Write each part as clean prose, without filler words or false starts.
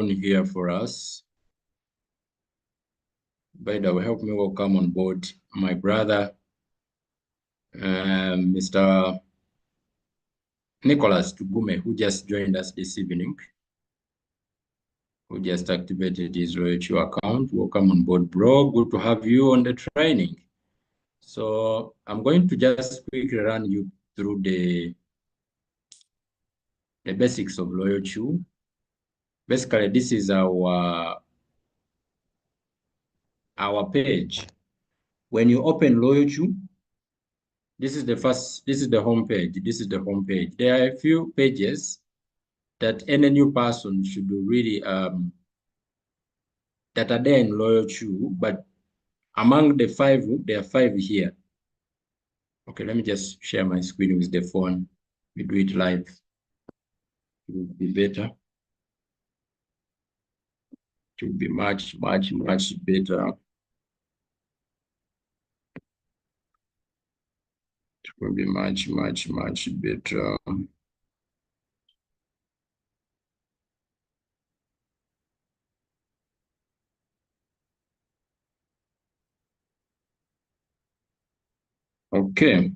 on here for us. By the way, help me welcome on board my brother, Mr. Nicholas Tugume, who just joined us this evening, who just activated his loyalty account. Welcome on board, bro. Good to have you on the training. So I'm going to just quickly run you through the basics of loyalty. Basically, this is our page. When you open loyalty, this is the home page. This is the home page. There are a few pages that any new person should really that are there in loyalty, but among the 5, there are 5 here. Okay, let me just share my screen with the phone. We do it live. It will be better. It will be much, much, much better. It will be much, much, much better. Okay.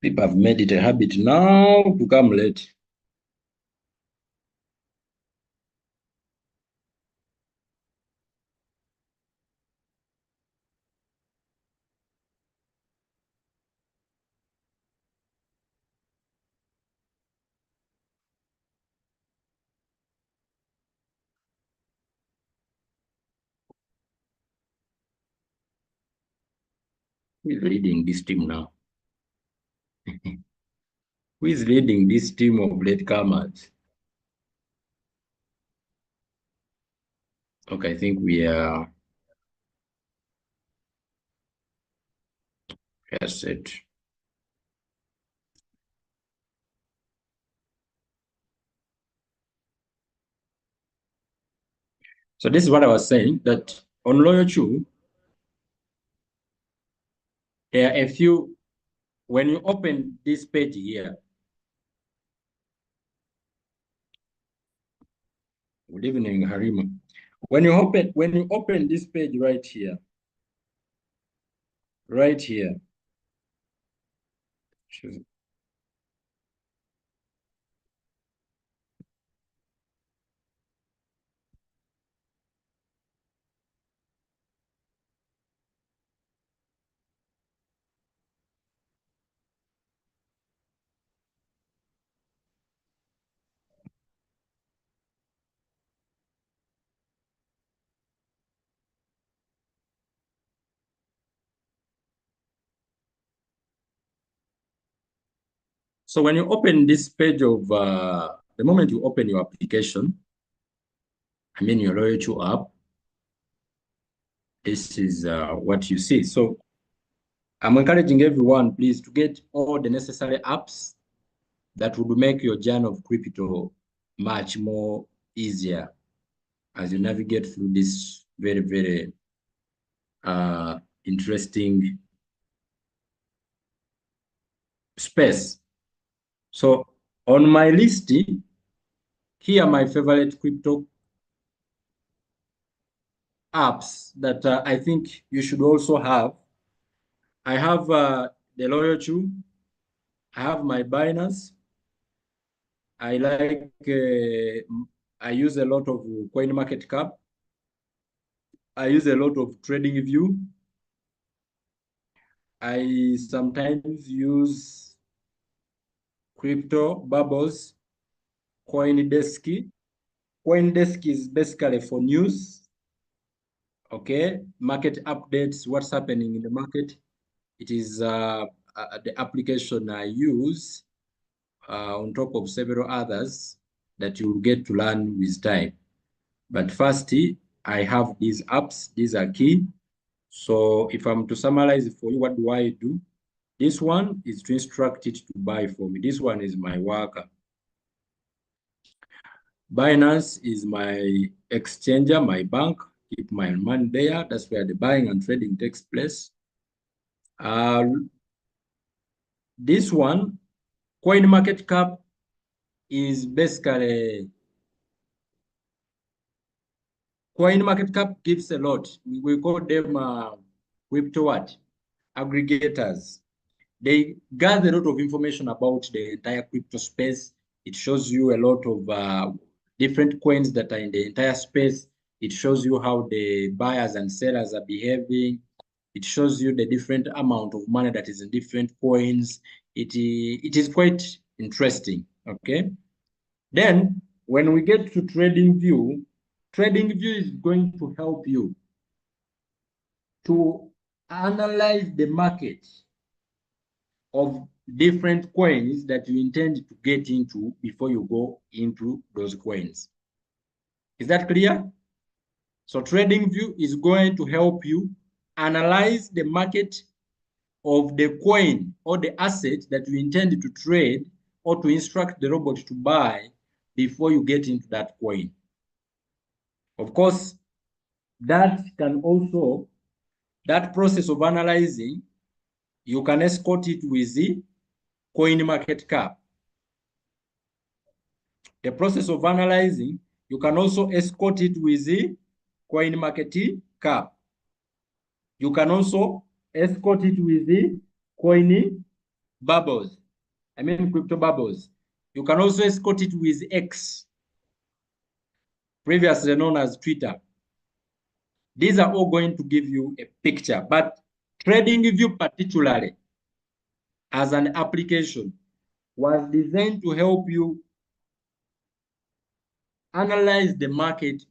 People have made it a habit now to come late. Who is leading this team now? Who is leading this team of latecomers? Okay, I think we are set. So this is what I was saying, that on loyalty, there are a few, when you open this page here, good evening, Harima. When you open this page right here, so when you open this page of, the moment you open your application, I mean your loyalty app, this is what you see. So I'm encouraging everyone, please, to get all the necessary apps that would make your journey of crypto much more easier as you navigate through this very, very interesting space. So on my list, here are my favorite crypto apps that I think you should also have. I have the loyalty. I have my Binance. I like, I use a lot of CoinMarketCap. I use a lot of TradingView. I sometimes use Crypto Bubbles, CoinDesk. CoinDesk is basically for news, okay? Market updates, what's happening in the market. It is the application I use on top of several others that you'll get to learn with time. But first, I have these apps. These are key. So if I'm to summarize for you, what do I do? This one is to instruct it to buy for me. This one is my worker. Binance is my exchanger, my bank. Keep my money there. That's where the buying and trading takes place. This one, Coin market cap is basically, coin market cap gives a lot. We call them crypto what? Aggregators. They gather a lot of information about the entire crypto space. It shows you a lot of different coins that are in the entire space. It shows you how the buyers and sellers are behaving. It shows you the different amount of money that is in different coins. It is quite interesting, okay? Then when we get to trading view is going to help you to analyze the market of different coins that you intend to get into before you go into those coins. Is that clear? So trading view is going to help you analyze the market of the coin or the asset that you intend to trade or to instruct the robot to buy before you get into that coin. Of course, that process of analyzing, you can escort it with the coin market cap. The process of analyzing, you can also escort it with the coin market cap. You can also escort it with the coin bubbles. I mean crypto bubbles. You can also escort it with X, previously known as Twitter. These are all going to give you a picture, but TradingView particularly as an application was designed to help you analyze the market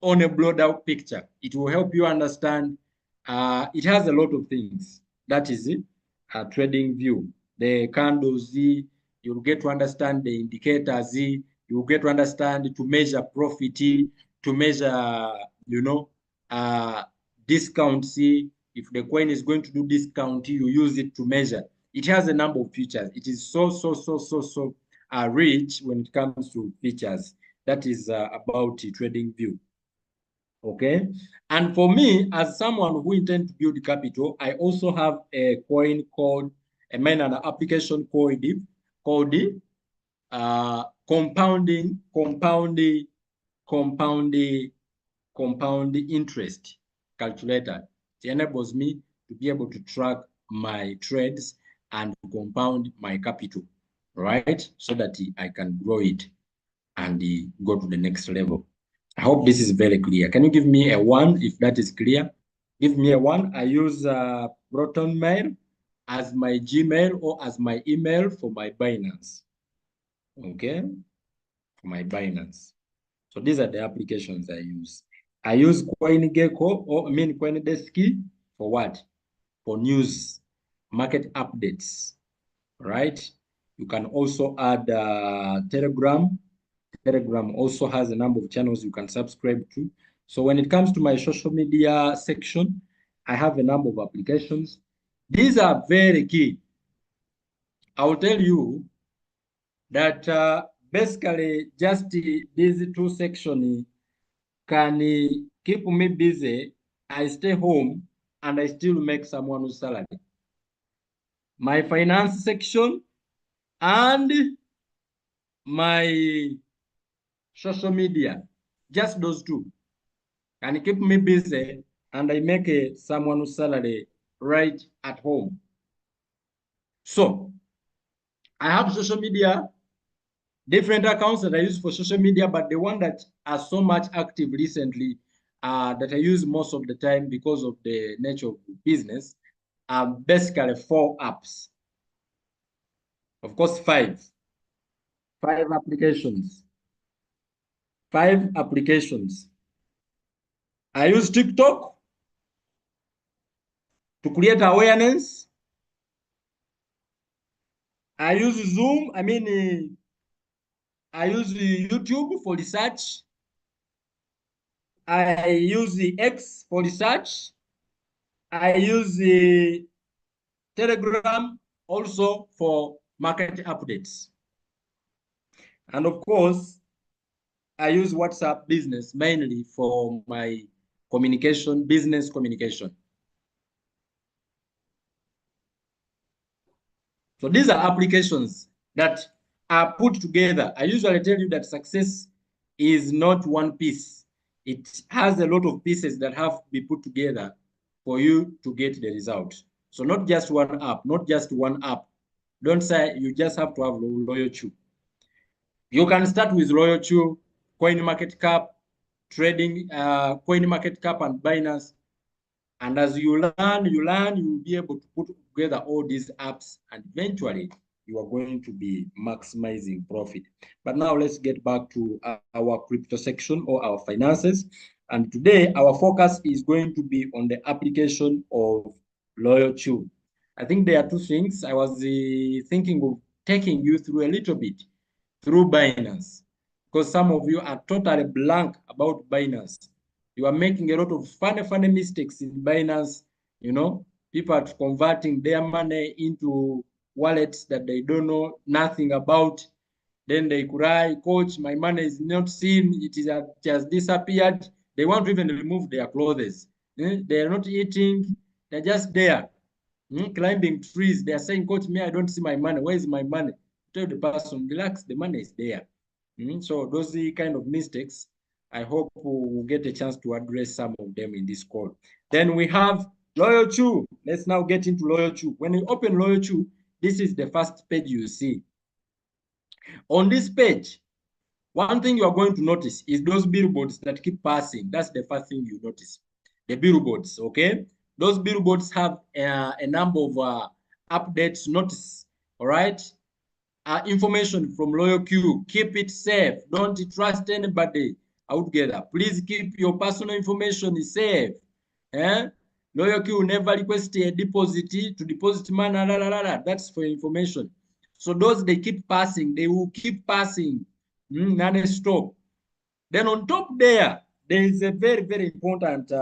on a blurred out picture. It will help you understand. It has a lot of things. That is it. TradingView. The candles, you'll get to understand the indicators, you'll get to understand to measure profit, to measure, discount. If the coin is going to do discount, you use it to measure. It has a number of features. It is so rich when it comes to features. That is about TradingView. Okay. And for me, as someone who intends to build capital, I also have a coin called, an application called compound interest calculator. It enables me to be able to track my trades and compound my capital, right? So that I can grow it and go to the next level. I hope this is very clear. Can you give me a 1 if that is clear? Give me a 1. I use Proton Mail as my Gmail or as my email for my Binance. Okay, for my Binance. So these are the applications I use. I use CoinGecko or CoinDesk for what? For news, market updates, right? You can also add Telegram. Telegram also has a number of channels you can subscribe to. So when it comes to my social media section, I have a number of applications. These are very key. I will tell you that basically just these two sections can keep me busy. I stay home and I still make someone's salary. My finance section and my social media, just those two can keep me busy and I make someone's salary right at home. So I have social media, different accounts that I use for social media, but the one that are so much active recently that I use most of the time because of the nature of the business are basically 4 apps. Of course, 5 applications. 5 applications. I use TikTok to create awareness. I use Zoom. I use YouTube for research. I use the X for research. I use the Telegram also for market updates. And of course, I use WhatsApp Business mainly for my communication, business communication. So these are applications that are put together. I usually tell you that success is not one piece. It has a lot of pieces that have to be put together for you to get the result. So not just one app, not just one app. Don't say you just have to have loyalty. You can start with loyalty, coin market cap, trading, coin market cap and Binance. And as you learn, you will be able to put together all these apps, and eventually you are going to be maximizing profit. But now let's get back to our crypto section or our finances. And today our focus is going to be on the application of loyalty. I think there are two things. I was thinking of taking you through a little bit through Binance, because some of you are totally blank about Binance. You are making a lot of funny mistakes in Binance. You know, people are converting their money into wallets that they don't know nothing about. Then they cry, coach, my money is not seen. It has disappeared. They want to even remove their clothes. They are not eating. They're just there, climbing trees. They are saying, coach, me, I don't see my money. Where is my money? Tell the person, relax, the money is there. So those kind of mistakes, I hope we'll get a chance to address some of them in this call. Then we have loyalty. Let's now get into loyalty. When you open loyalty, this is the first page you see. On this page, one thing you are going to notice is those billboards that keep passing. That's the first thing you notice. The billboards, okay? Those billboards have a number of updates, notice, all right? Information from Loyal Q. Keep it safe. Don't trust anybody out there. Please keep your personal information safe. Loyal Q will never request a deposit to deposit money. That's for information. So those they keep passing, they will keep passing non-stop. Then on top there is a very important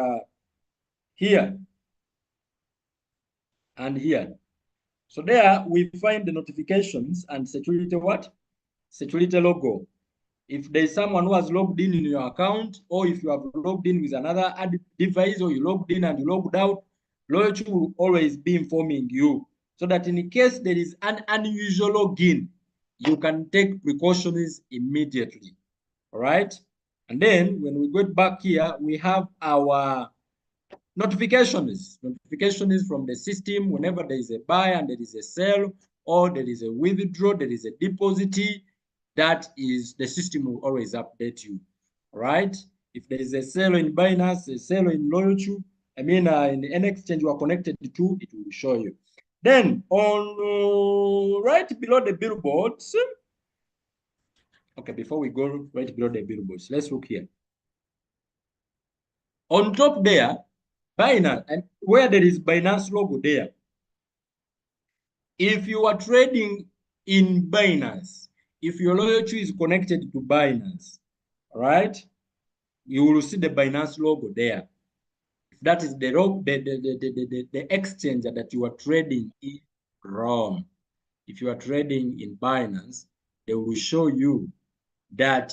here and here. So there we find the notifications and security what? Security logo. If there's someone who has logged in your account, or if you have logged in with another device, or you logged in and you logged out, Loyalty will always be informing you, so that in case there is an unusual login, you can take precautions immediately. All right. And then when we go back here, we have our notifications from the system. Whenever there is a buy and there is a sell, or there is a withdraw, there is a deposit, that is the system will always update you. All right. If there is a sell in Binance, a sell in Loyalty, I mean in any exchange you are connected to, it will show you. Then on right below the billboards, okay, before we go right below the billboards, let's look here. On top there, Binance, and where there is Binance logo there, if you are trading in Binance, if your loyalty is connected to Binance, right, you will see the Binance logo there. If that is the exchange that you are trading in Rome, if you are trading in Binance, they will show you that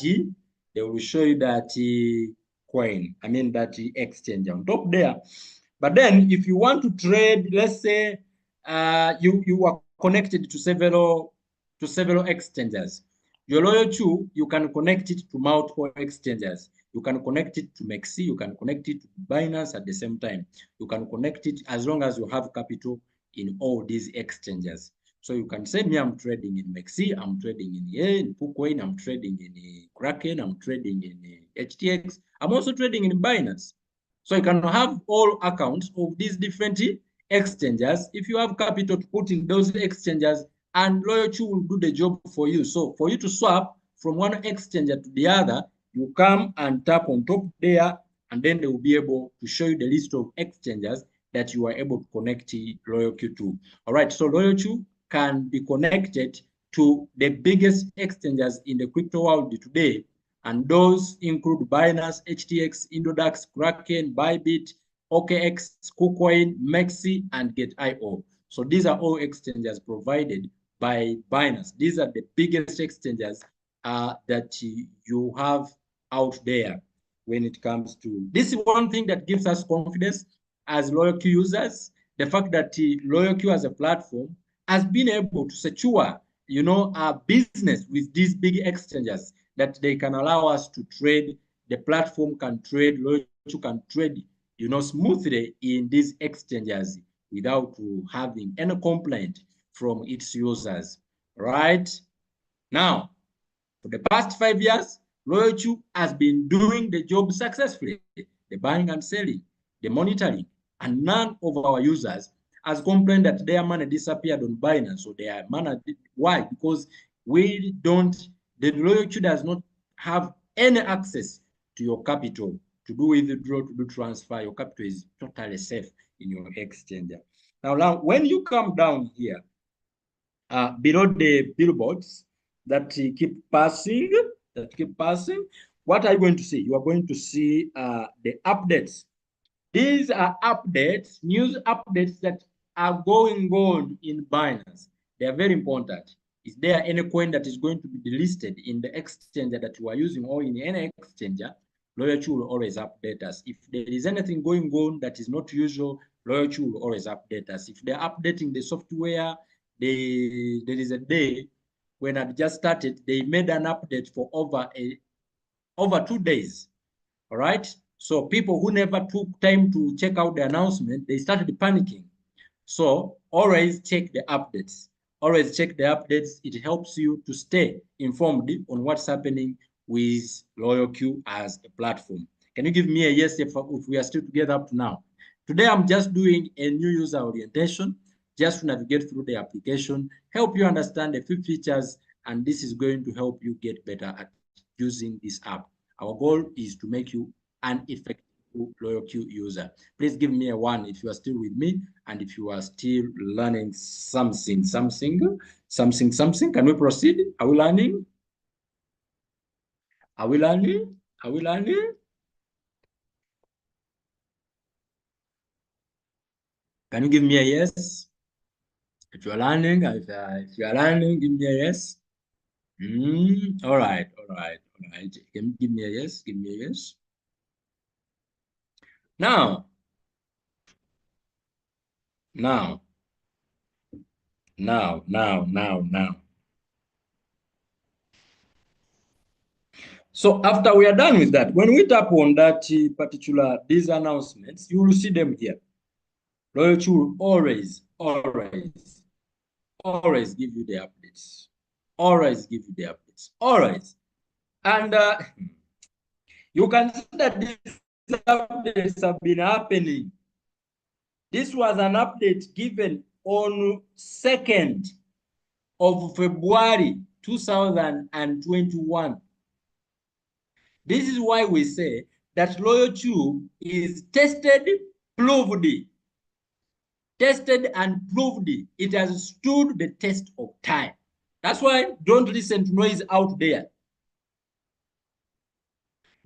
coin, I mean that exchange on top there. But then if you want to trade, let's say you are connected to several exchanges. Your Loyalty, you can connect it to multiple exchanges. You can connect it to MEXC, you can connect it to Binance at the same time. You can connect it as long as you have capital in all these exchanges. So you can say, me, I'm trading in MEXC, I'm trading in KuCoin, I'm trading in Kraken, I'm trading in HTX. I'm also trading in Binance. So you can have all accounts of these different exchanges. If you have capital to put in those exchanges, and Loyalty will do the job for you. So for you to swap from one exchange to the other, you come and tap on top there, and then they will be able to show you the list of exchanges that you are able to connect Loyalty to. All right, so Loyalty can be connected to the biggest exchanges in the crypto world today, and those include Binance, HTX, Indodax, Kraken, Bybit, OKX, KuCoin, MEXC, and Get.io. So these are all exchanges provided by Binance. These are the biggest exchanges that you have out there when it comes to. This is one thing that gives us confidence as Loyalty users, the fact that Loyalty as a platform has been able to secure, our business with these big exchanges that they can allow us to trade. The platform can trade, Loyalty can trade, smoothly in these exchanges without having any complaint from its users, right? Now, for the past 5 years, Loyalty has been doing the job successfully, the buying and selling, the monitoring, and none of our users has complained that their money disappeared on Binance or their money. Why? Because we don't, the Loyalty does not have any access to your capital to do withdraw, to do transfer. Your capital is totally safe in your exchanger. Now, when you come down here, below the billboards that keep passing, what are you going to see? You are going to see the updates. These are updates, news updates that are going on in Binance. They are very important. Is there any coin that is going to be delisted in the exchanger that you are using or in any exchanger? Loyalty will always update us. If there is anything going on that is not usual, Loyalty will always update us. If they're updating the software, there is a day when I just started, they made an update for over 2 days. All right. So people who never took time to check out the announcement, they started panicking. So always check the updates. Always check the updates. It helps you to stay informed on what's happening with LoyalQ as a platform. Can you give me a yes if we are still together up to now? Today, I'm just doing a new user orientation, just to navigate through the application, help you understand a few features, and this is going to help you get better at using this app. Our goal is to make you an effective LoyalQ user. Please give me a 1 if you are still with me and if you are still learning something. Can we proceed? Are we learning? Are we learning? Are we learning? Can you give me a yes? If you are learning, if you are learning, give me a yes. All right. Give me a yes. Give me a yes. Now. So after we are done with that, when we tap on that particular, these announcements, you will see them here. Loyalty will always give you the updates. Always give you the updates. Always. And you can see that these updates have been happening. This was an update given on 2nd of February 2021. This is why we say that Loyalty is tested, proved. Tested and proved. It has stood the test of time. That's why don't listen to noise out there.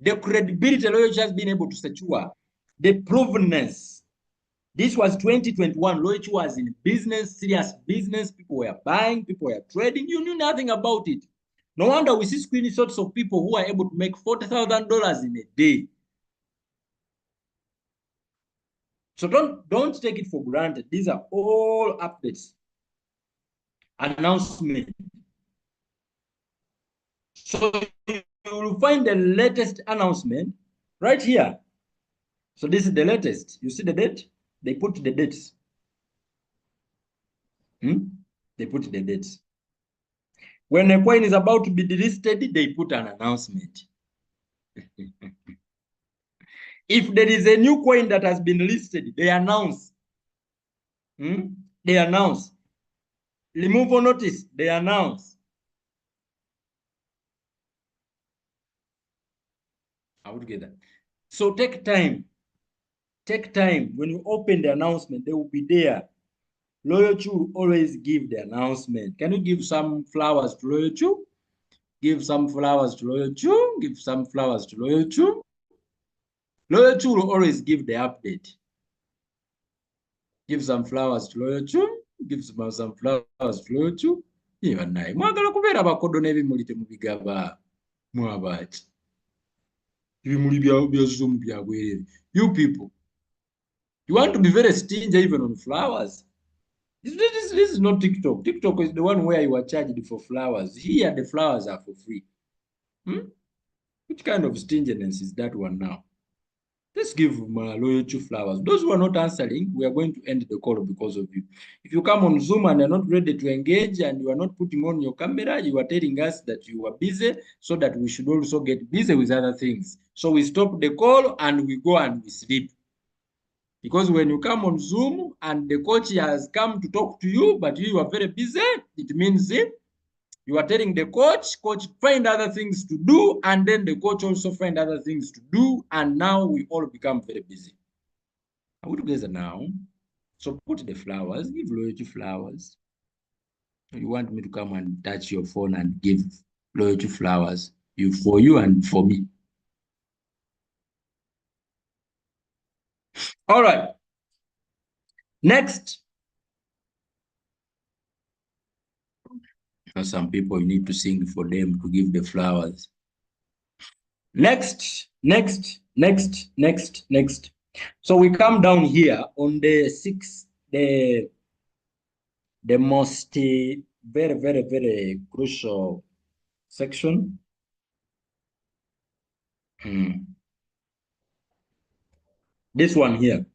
The credibility Loyalty has been able to secure, the provenness. This was 2021. Loyalty was in business, serious business. People were buying, people were trading. You knew nothing about it. No wonder we see screenshots of people who are able to make $40,000 in a day. So don't take it for granted. These are all updates, announcements. So you will find the latest announcement right here. So this is the latest. You see the date? They put the dates. They put the dates. When a coin is about to be delisted, they put an announcement. If there is a new coin that has been listed, they announce. They announce. Removal notice, they announce. Are we together? So take time. Take time. When you open the announcement, they will be there. Loyalty will always give the announcement. Can you give some flowers to Loyalty? Give some flowers to Loyalty. Give some flowers to Loyalty. Loyalty will always give the update. Give some flowers to Loyalty. Give some flowers to Loyalty. Even naye mwagala kubeera bakodo n'ebimuli temubigaba mwabaki ebimuli bya zoom bya bwerere. You people, you want to be very stingy even on flowers. This is not TikTok. TikTok is the one where you are charged for flowers. Here, the flowers are for free. Hmm? Which kind of stinginess is that one now? Let's give loyalty flowers. Those who are not answering, we are going to end the call because of you. If you come on Zoom and you're not ready to engage and you are not putting on your camera, you are telling us that you are busy so that we should also get busy with other things. So we stop the call and we go and we sleep. Because when you come on Zoom and the coach has come to talk to you, but you are very busy, it means you are telling the coach find other things to do, and then the coach also find other things to do, and now we all become very busy. Are we together now? So put the flowers, give loyalty flowers. You want me to come and touch your phone and give loyalty flowers for you and for me. All right. Next. Now some people you need to sing for them to give the flowers. Next. So we come down here on the sixth, the most very crucial section. This one here.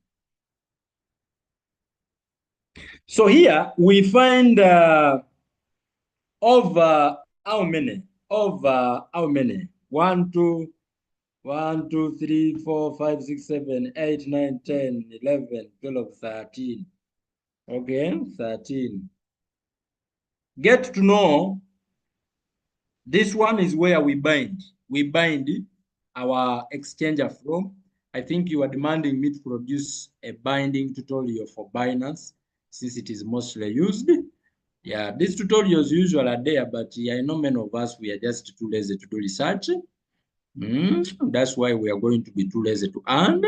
So here we find over how many? Over how many? 1, 2, 1, 2, 3, 4, 5, 6, 7, 8, 9, 10, 11, 12, 13. Okay, 13. Get to know this one is where we bind. We bind our exchanger from. I think you are demanding me to produce a binding tutorial for Binance since it is mostly used. Yeah, these tutorials usually are there, but I know many of us, we are just too lazy to do research. That's why we are going to be too lazy to earn.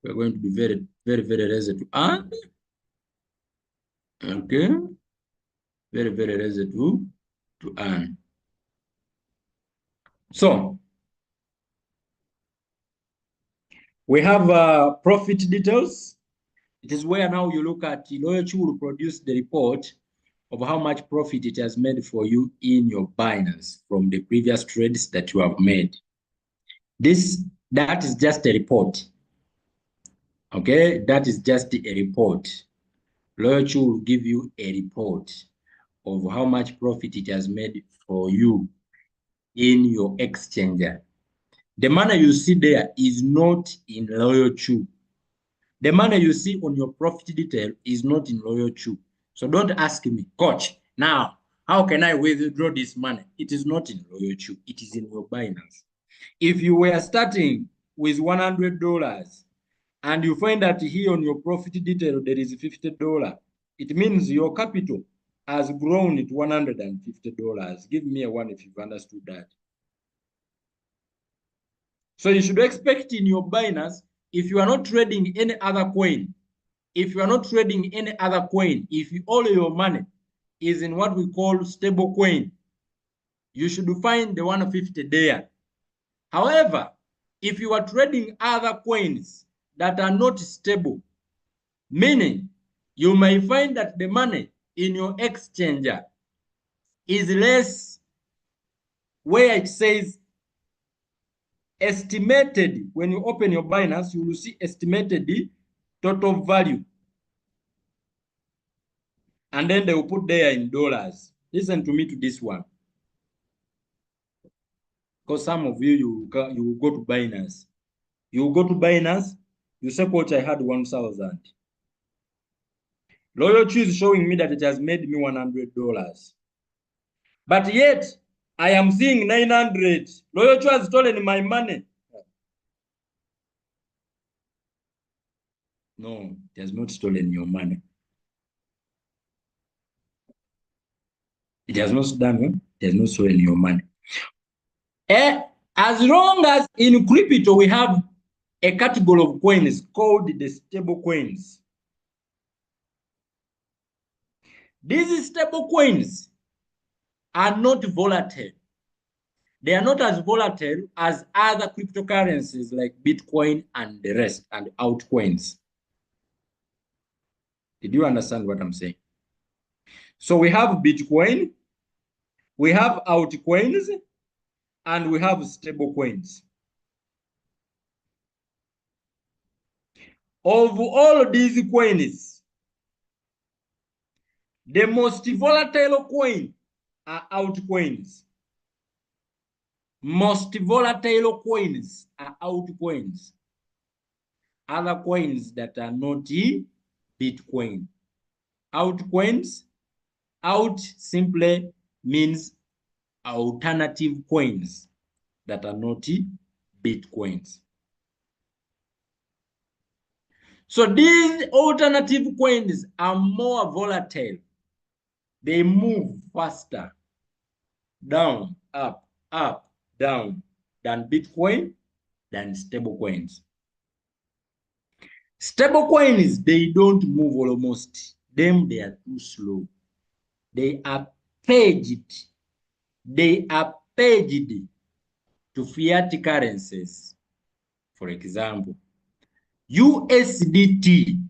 We're going to be very lazy to earn. Okay, very lazy to earn. So we have profit details. It is where now you look at Loyalty will produce the report of how much profit it has made for you in your Binance from the previous trades that you have made. That is just a report. Okay, that is just a report. Loyalty will give you a report of how much profit it has made for you in your exchanger. The money you see there is not in Loyalty. The money you see on your profit detail is not in Loyalty. So don't ask me, coach, now, how can I withdraw this money? It is not in Loyalty. It is in your Binance. If you were starting with $100 and you find that here on your profit detail there is $50, it means your capital has grown to $150. Give me a one if you've understood that. So you should expect in your Binance, if you are not trading any other coin, if all your money is in what we call stable coin, you should find the 150 there. However, if you are trading other coins that are not stable, meaning you may find that the money in your exchanger is less, where it says estimated. When you open your Binance, you will see estimated total value. And then they will put there in dollars. Listen to me to this one. Because some of you will go to Binance. You will go to Binance, you say, coach, I had 1,000. Loyalty is showing me that it has made me $100. But yet, I am seeing 900. Loyalty has stolen my money. No, it has not stolen your money. It has not done, it has not stolen your money. As long as in crypto we have a category of coins called the stable coins. These stable coins are not volatile. They are not as volatile as other cryptocurrencies like Bitcoin and the rest and altcoins. Did you understand what I'm saying? So we have Bitcoin, we have altcoins, and we have stable coins. Of all these coins, the most volatile coin are altcoins. Most volatile coins are altcoins. Other coins that are not Bitcoin. Altcoins, out simply means alternative coins that are not Bitcoins. So these alternative coins are more volatile. They move faster, down, up, down, than Bitcoin, than stable coins. Stable coins, they don't move almost. Them, they are too slow. They are pegged. They are pegged to fiat currencies. For example, USDT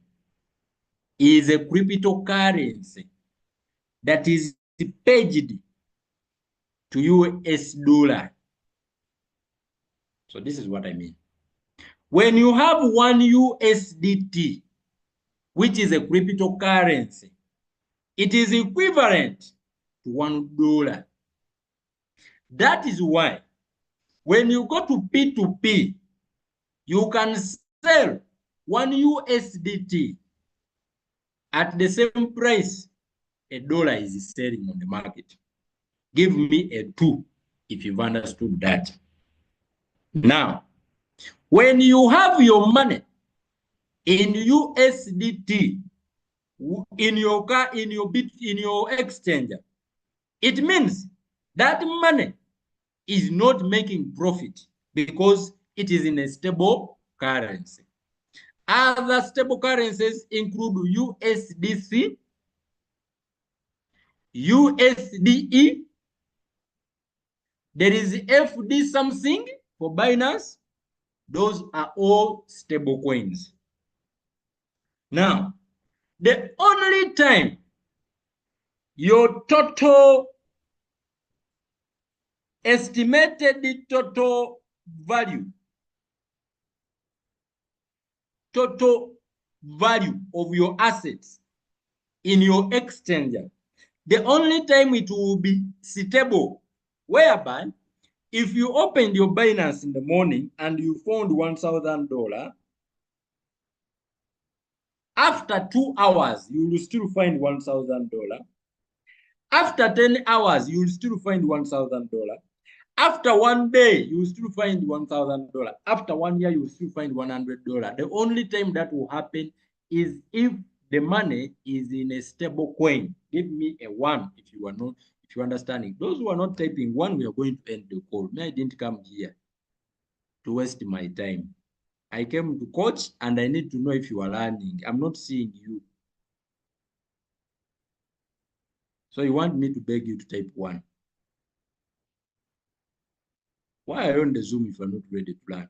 is a cryptocurrency that is pegged to US dollar. So this is what I mean. When you have one USDT, which is a cryptocurrency, it is equivalent to $1. That is why when you go to P2P, you can sell one USDT at the same price a dollar is selling on the market. Give me a 2 if you've understood that. Now, when you have your money in USDT in your car, in your exchanger, it means that money is not making profit because it is in a stable currency. Other stable currencies include USDC, USDE, there is FD something for Binance. Those are all stable coins. Now, the only time your total estimated total value of your assets in your exchanger, the only time it will be stable, whereby if you opened your Binance in the morning and you found $1,000, after 2 hours, you will still find $1,000. After 10 hours, you will still find $1,000. After 1 day, you will still find $1,000. After 1 year, you will still find $100. The only time that will happen is if the money is in a stable coin. Give me a 1 if you are not, if you understand it. Those who are not typing 1, we are going to end the call. I didn't come here to waste my time. I came to coach and I need to know if you are learning. I'm not seeing you. So you want me to beg you to type 1. Why are you on the Zoom if you're not ready to learn?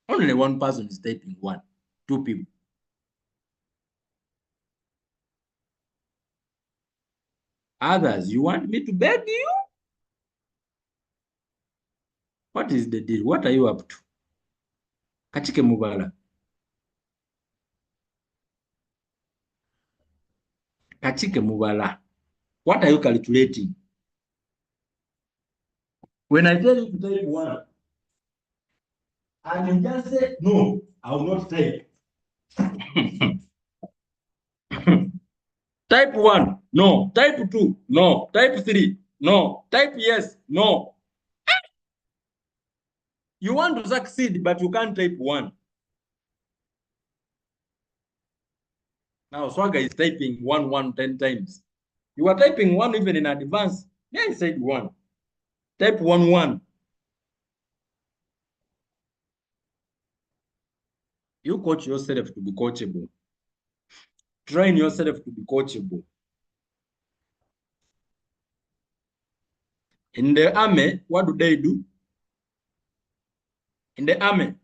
Only one person is typing 1, 2 people. Others, you want me to beg you? What is the deal? What are you up to? Kachike Mubala. Kachike Mubala. What are you calculating? When I tell you to type 1, and you just say, no, I will not type. Type 1, no. Type 2, no. Type 3, no. Type yes, no. You want to succeed, but you can't type 1. Now, Swagger is typing 1, 10 times. You are typing 1 even in advance. Yeah, I said 1. Type 1. You coach yourself to be coachable. Train yourself to be coachable. In the army, what do they do? In the army,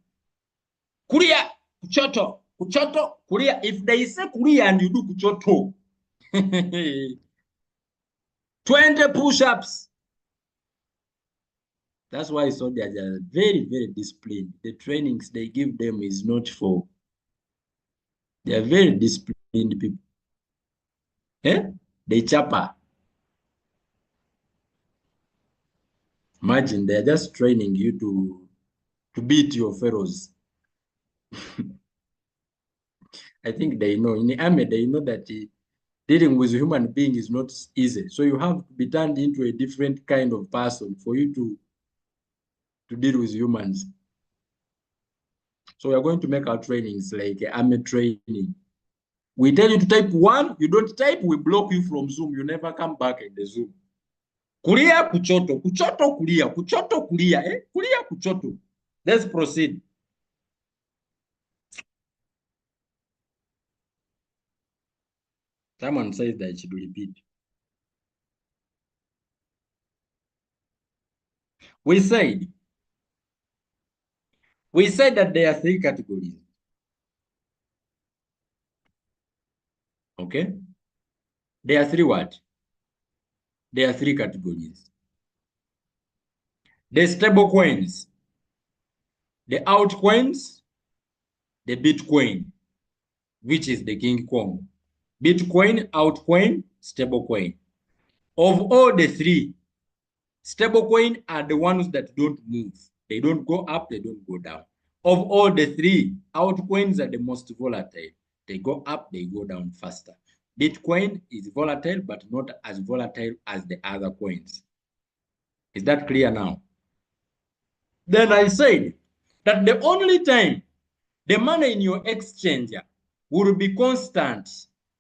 Kuria, Choto. Kuchoto, kulia. If they say kulia and you do kuchoto, 20 push-ups. That's why so they are very, very disciplined. The trainings they give them is not for, they are very disciplined people. Eh? They chapa. Imagine they're just training you to beat your fellows. I think they know. In the army, they know that dealing with human being is not easy. So you have to be turned into a different kind of person for you to deal with humans. So we are going to make our trainings like army training. We tell you to type 1, you don't type, we block you from Zoom. You never come back in the Zoom. Kulia, kuchoto, kuchoto, kulia, kuchoto, kulia, kulia, kuchoto. Let's proceed. Someone says that it should repeat. We said that there are 3 categories. Okay? There are 3 what? There are 3 categories. The stable coins, the altcoins, the Bitcoin, which is the King Kong. Bitcoin, altcoin, stablecoin. Of all the 3, stablecoin are the ones that don't move. They don't go up, they don't go down. Of all the 3, altcoins are the most volatile. They go up, they go down faster. Bitcoin is volatile, but not as volatile as the other coins. Is that clear now? Then I said that the only time the money in your exchanger will be constant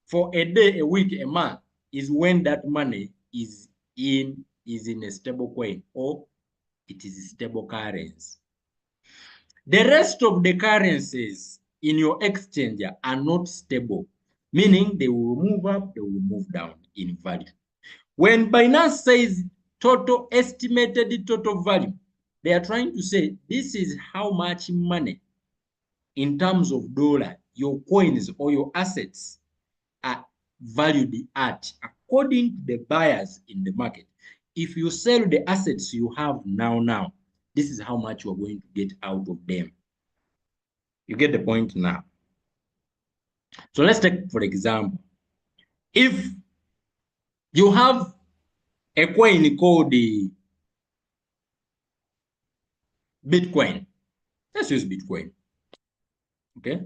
for a day, a week, a month is when that money is in a stable coin or it is stable currency. The rest of the currencies in your exchanger are not stable, meaning they will move up, they will move down in value. When Binance says total estimated total value, they are trying to say this is how much money in terms of dollar your coins or your assets are valued at according to the buyers in the market. If you sell the assets you have now, this is how much you are going to get out of them. You get the point now. So let's take, for example, if you have a coin called the Bitcoin, let's use Bitcoin. Okay,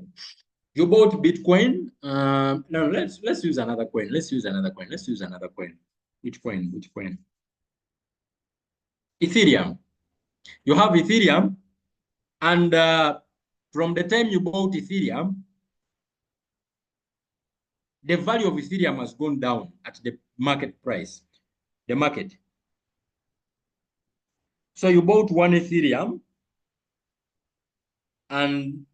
you bought Bitcoin. No, let's use another coin. Let's use another coin. Let's use another coin. Which coin? Which coin? Ethereum. You have Ethereum, and from the time you bought Ethereum, the value of Ethereum has gone down at the market price, the market. So you bought 1 Ethereum, and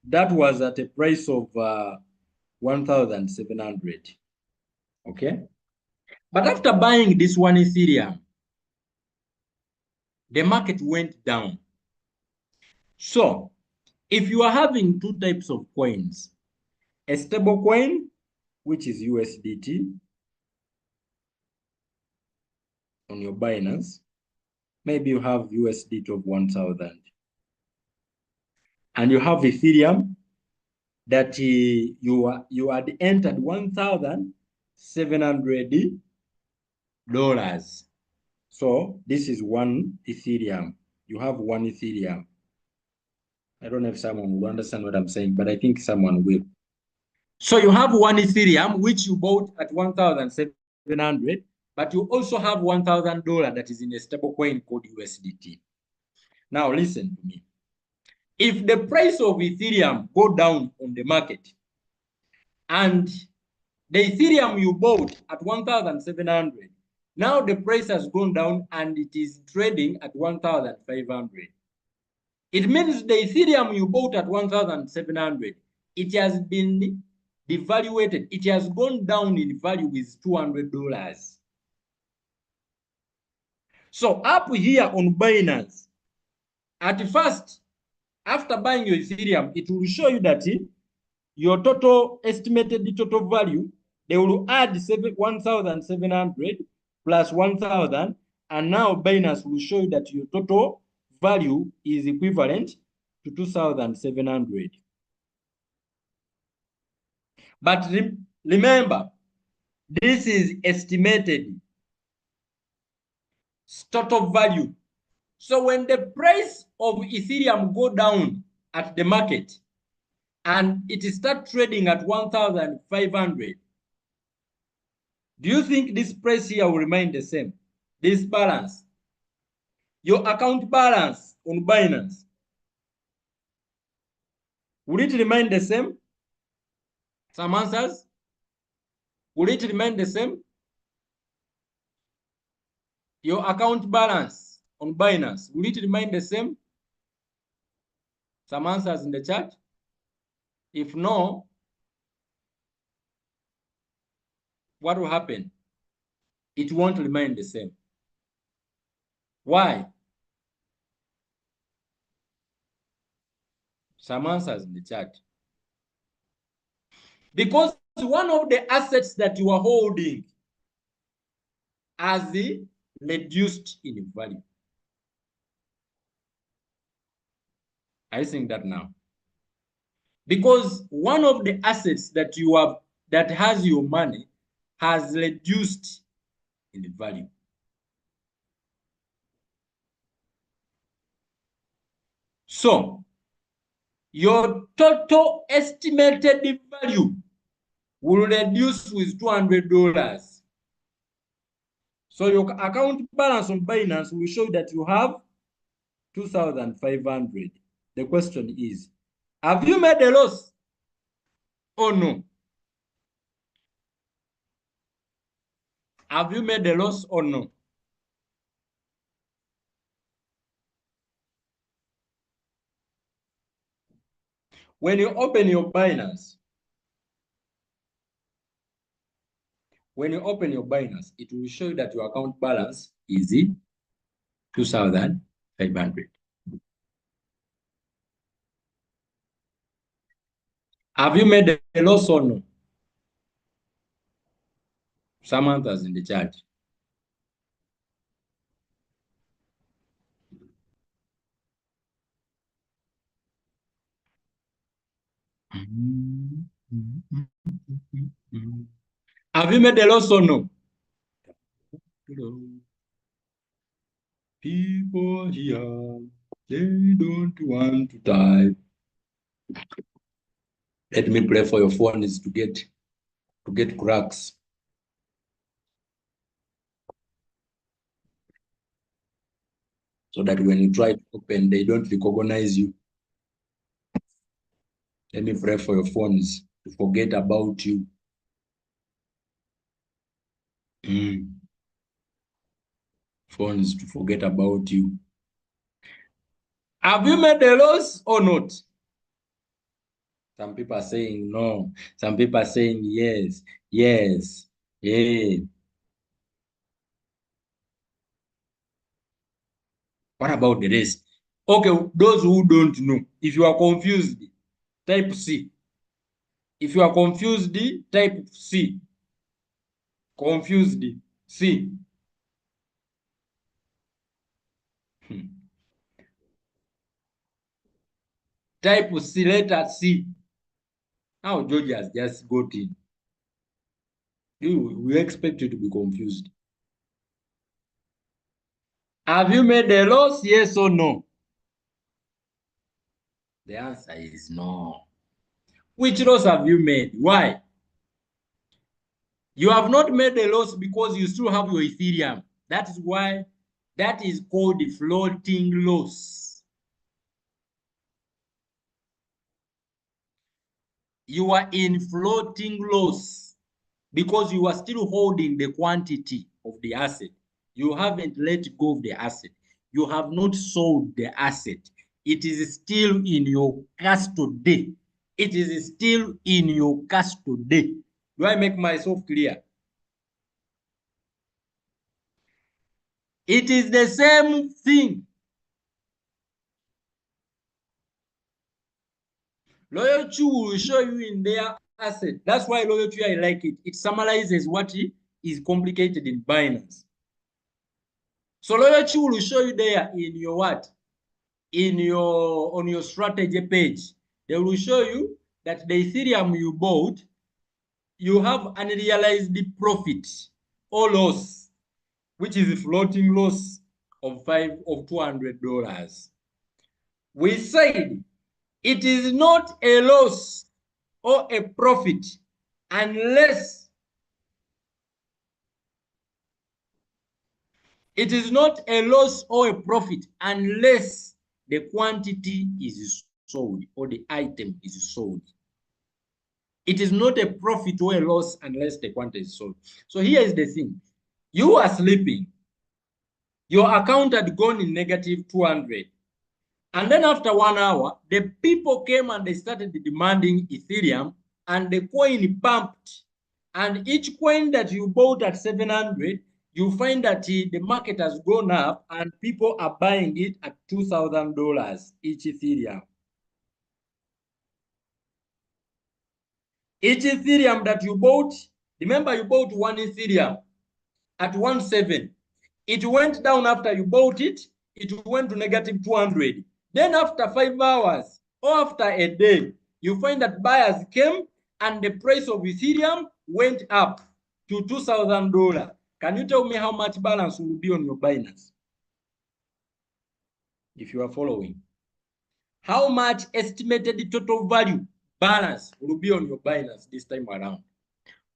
that was at a price of 1,700. Okay. But after buying this 1 Ethereum, the market went down. So if you are having 2 types of coins, a stable coin, which is USDT on your Binance, maybe you have USDT of 1,000. And you have Ethereum that you had entered $1,700. So this is 1 Ethereum. You have 1 Ethereum. I don't know if someone will understand what I'm saying, but I think someone will. So you have 1 Ethereum, which you bought at 1,700, but you also have $1,000 that is in a stable coin called USDT. Now listen to me. If the price of Ethereum go down on the market and the Ethereum you bought at 1,700, now the price has gone down and it is trading at 1,500. It means the Ethereum you bought at 1,700, it has been devaluated. It has gone down in value with $200. So up here on Binance, at first, after buying your Ethereum, it will show you that your total estimated total value, they will add 1,700 plus 1,000, and now Binance will show you that your total value is equivalent to 2,700. But remember, this is estimated total value. So when the price of Ethereum go down at the market and it start trading at 1,500, do you think this price here will remain the same? This balance, your account balance on Binance, will it remain the same? Some answers. Will it remain the same? Your account balance on Binance, will it remain the same? Some answers in the chat. If no, what will happen? It won't remain the same. Why? Some answers in the chat. Because one of the assets that you are holding has reduced in value. Are you seeing that now? Because one of the assets that you have that has your money has reduced in value. So your total estimated value will reduce with $200. So your account balance on Binance will show that you have 2,500. The question is, have you made a loss or no? Have you made a loss or no? When you open your Binance, it will show you that your account balance is 2,500. Have you made a loss or no? Samantha's in the chat. Have you made a loss or no? People here, they don't want to type. Let me pray for your phones to get cracks. So that when you try to open, they don't recognize you. Let me pray for your phones to forget about you. Phones to forget about you. Have you made a loss or not? Some people are saying no. Some people are saying yes. Yes. Yeah. What about the rest? Okay, those who don't know, if you are confused, type C. If you are confused, type C. Confused, C. Type C, letter C. Now George has just got in. We expect you to be confused. Have you made a loss, yes or no? The answer is no. Which loss have you made? Why? You have not made a loss because you still have your Ethereum. That is why that is called the floating loss. You are in floating loss because you are still holding the quantity of the asset. You haven't let go of the asset. You have not sold the asset. It is still in your custody. It is still in your custody. Do I make myself clear? It is the same thing. Loyalty will show you in their asset. That's why loyalty, I like it. It summarizes what is complicated in Binance. So loyalty will show you there in your what? In your on your strategy page. They will show you that the Ethereum you bought, you have unrealized profit or loss, which is a floating loss of $200. We said it is not a loss or a profit unless it is not a loss or a profit unless the quantity is sold or the item is sold. It is not a profit or a loss unless the quantity is sold. So here is the thing. You are sleeping. Your account had gone in negative 200. And then after 1 hour, the people came and they started demanding Ethereum and the coin pumped. And each coin that you bought at 700, you find that the market has gone up and people are buying it at $2,000 each Ethereum. Each Ethereum that you bought, remember you bought one Ethereum at 1.7. It went down after you bought it. It went to negative 200. Then after 5 hours or after a day, you find that buyers came and the price of Ethereum went up to $2,000. Can you tell me how much balance will be on your Binance? If you are following. How much estimated total value balance will be on your Binance this time around?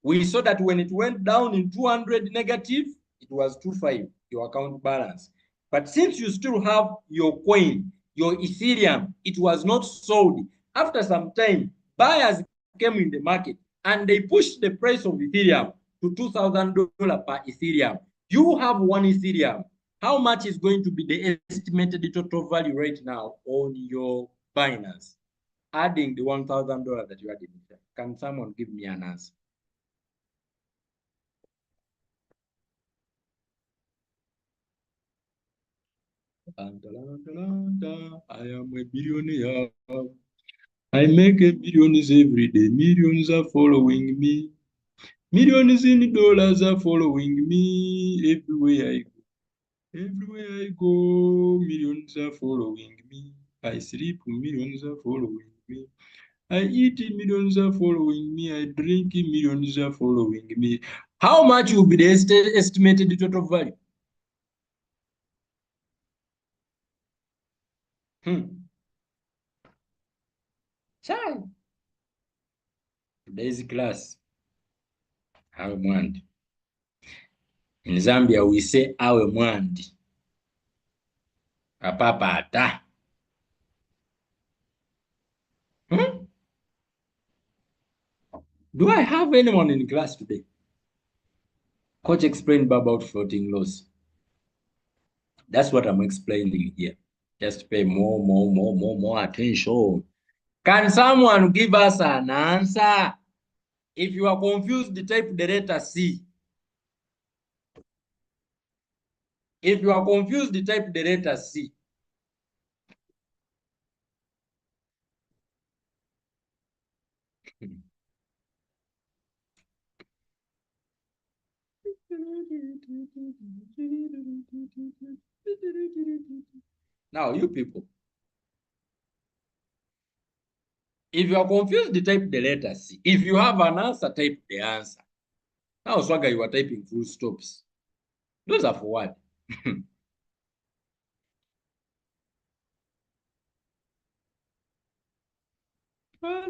We saw that when it went down in 200 negative, it was 25, your account balance. But since you still have your coin, your Ethereum, it was not sold. After some time, buyers came in the market and they pushed the price of Ethereum to $2,000 per Ethereum. You have one Ethereum. How much is going to be the estimated total value right now on your Binance? Adding the $1,000 that you had in Ethereum. Can someone give me an answer? I am a billionaire. I make billions every day. Millions are following me. Millions in dollars are following me everywhere I go. Everywhere I go, millions are following me. I sleep, millions are following me. I eat, millions are following me. I drink, millions are following me. How much will be the estimated total value? Child. Today's class. Awe mwandi. In Zambia, we say awe mwandi. Apapata. Do I have anyone in class today? Coach explained about floating loss. That's what I'm explaining here. Just pay more attention. Can someone give us an answer? If you are confused, type the letter C. If you are confused, type the letter C. Now, you people, if you are confused, type the letter C. If you have an answer, type the answer. Now, Swagger, you are typing full stops. Those are for what? I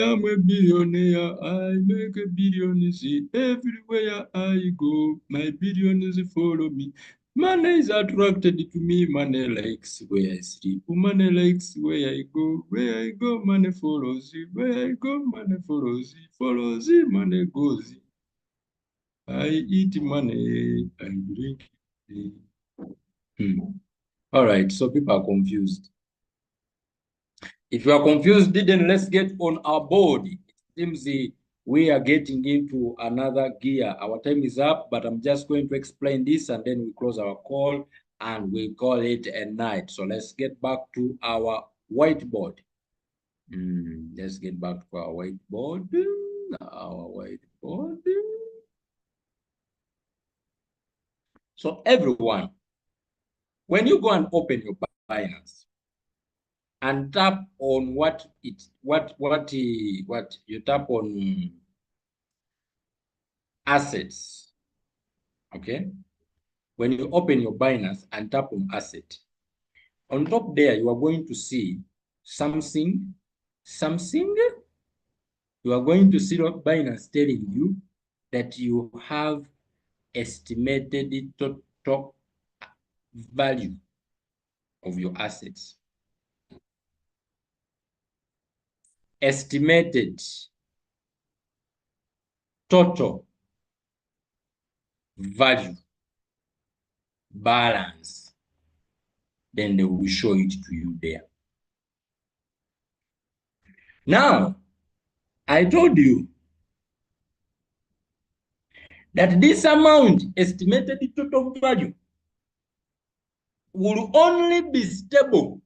am a billionaire. I make billions everywhere I go. My billions follow me. Money is attracted to me. Money likes where I sleep. Money likes where I go. Where I go, money follows. Where I go, money follows. Follows, money goes. I eat money. I drink. All right, so people are confused. If you are confused, then let's get on our board. It seems we are getting into another gear. Our time is up, but I'm just going to explain this and then we close our call. and we call it a night. So let's get back to our whiteboard. Let's get back to our whiteboard. So everyone, when you go and open your Binance and tap on what you tap on assets, okay? When you open your Binance and tap on asset, on top there, you are going to see something. You are going to see what Binance telling you that you have estimated the total value of your assets. Estimated total value balance. Then they will show it to you there. Now, I told you that this amount, estimated total value, will only be stable.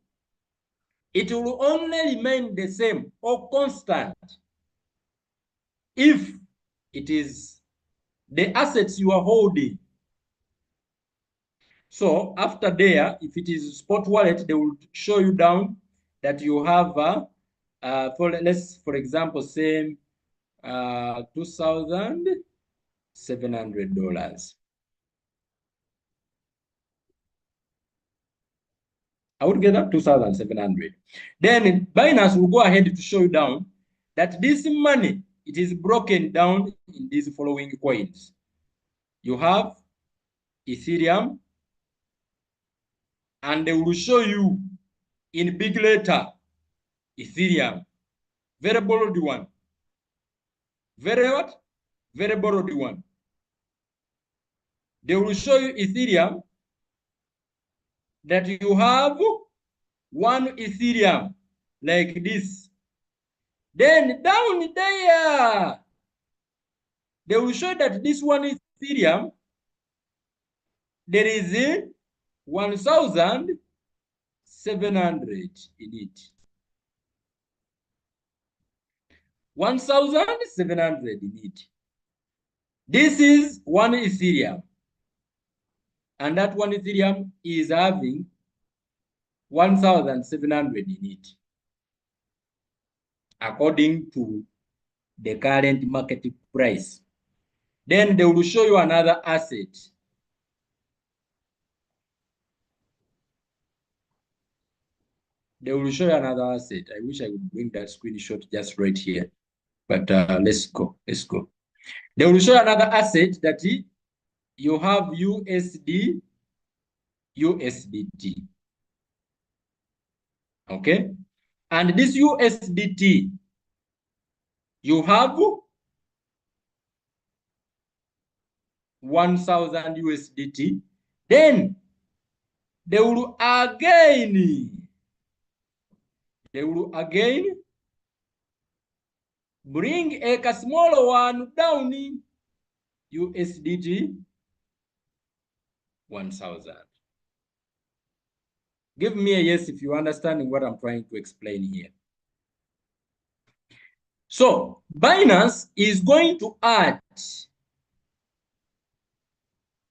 It will only remain the same or constant if it is the assets you are holding. So after there, if it is spot wallet, they will show you down that you have, for example, say $2,700. I would get that 2,700. Then Binance will go ahead to show you down that this money, it is broken down in these following coins. You have Ethereum, and they will show you in big letter Ethereum, very borrowed one. Very what? Very borrowed one. They will show you Ethereum that you have one Ethereum like this. Then down there, they will show that this one Ethereum, there is 1,700 in it. 1,700 in it. This is one Ethereum. And that one Ethereum is having 1,700 in it, according to the current market price. Then they will show you another asset. They will show you another asset. I wish I would bring that screenshot just right here. But let's go. They will show you another asset that you have USDT. Okay? And this USDT, you have 1,000 USDT. Then they will again bring a smaller one down, USDT 1,000. Give me a yes if you understand what I'm trying to explain here. So Binance is going to add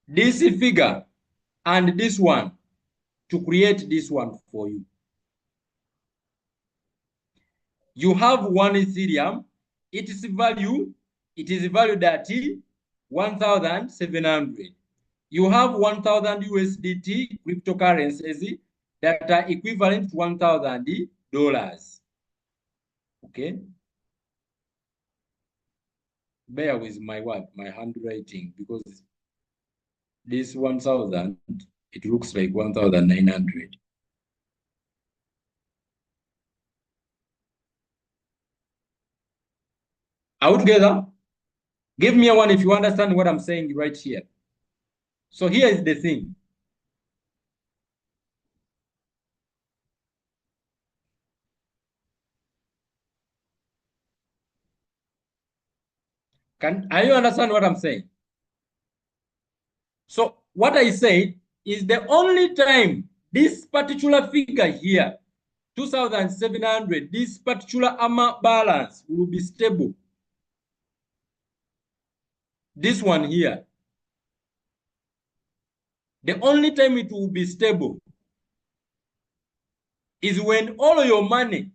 this figure and this one to create this one for you. You have one Ethereum. It is valued at 1,700. You have 1,000 USDT cryptocurrencies that are equivalent to $1,000. Okay. Bear with my handwriting, because this 1,000, it looks like 1,900. Are we together? Give me a one if you understand what I'm saying right here. So here is the thing. Are you understand what I'm saying? So what I said, is the only time this particular figure here, 2,700, this particular amount balance will be stable. This one here. The only time it will be stable is when all your money